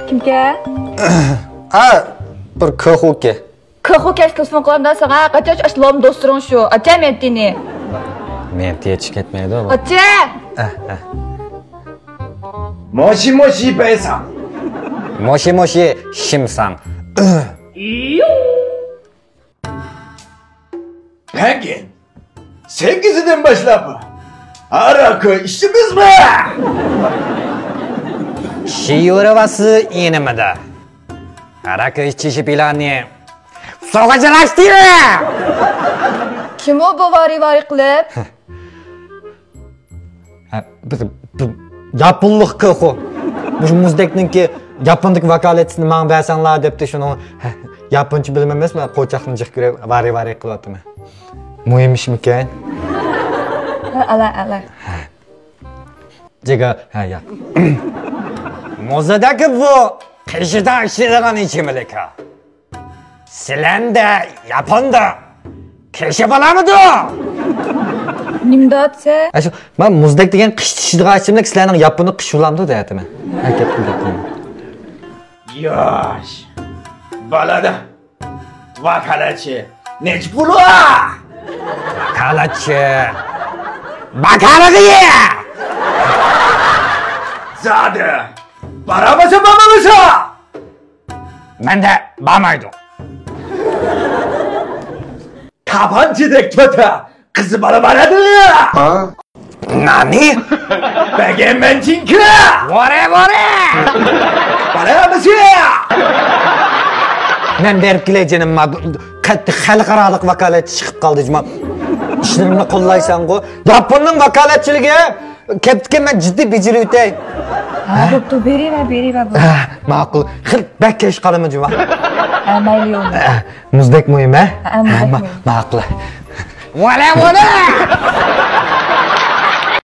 Kimga? Bir ko'xuga. Ko'xuga telefon qilamdan sana qachon ashlom do'string shu. Acha mentini. Men tech ketmaydi bu. Acha. Moshi moshi baysan. Moshi shimsan. Peki. 8'den başlap. Arakı işimiz mi? Shiyuravasi enimida. Arakı ichishi planni so'g'ajlashtirdi. Kim o bu vari qilib? Yaponlik ko'xu. Bu muzdekninki yapondek vakolatini men bersanlar debdi shuni yaponcha bilmamasman qo'chaqni jiq ko'rib vari qilyapman. Muhimishmikan? Ala. Jega, ya. Mozadagi bu qishida ishlaydigan ichimlik. Sizlarda Yaponda kishi bo'lamidi? Nimdatsa? Shu men muzdek degan qish ishlaydigan ichimlik sizlarning Yaponda qish bo'lamidi deyapman. Yosh. Balada. Vakalachi. Nech pulu? Vakalachi. Bakarıgı! Zade. Baramasa. Ben de bamaydı. Tabancıdek kötü. Kızı baradı ya. Nani? Begemen çünkü. Vore! Baramasa. Ben berip geleceğim ma xalqarалық vakalatchi chiqib qoldi juma. İşlerimni qo'llaysan go. Yaponning vakolatchiligi ketgan men jiddiy bijirib o'tay. Bo'pti, beriver bu. Ma'qul. Bak kesh qolimi juma. Mayli yo'q. Muzdek muhim, Muzdek muhim. Ma'qul. Vale!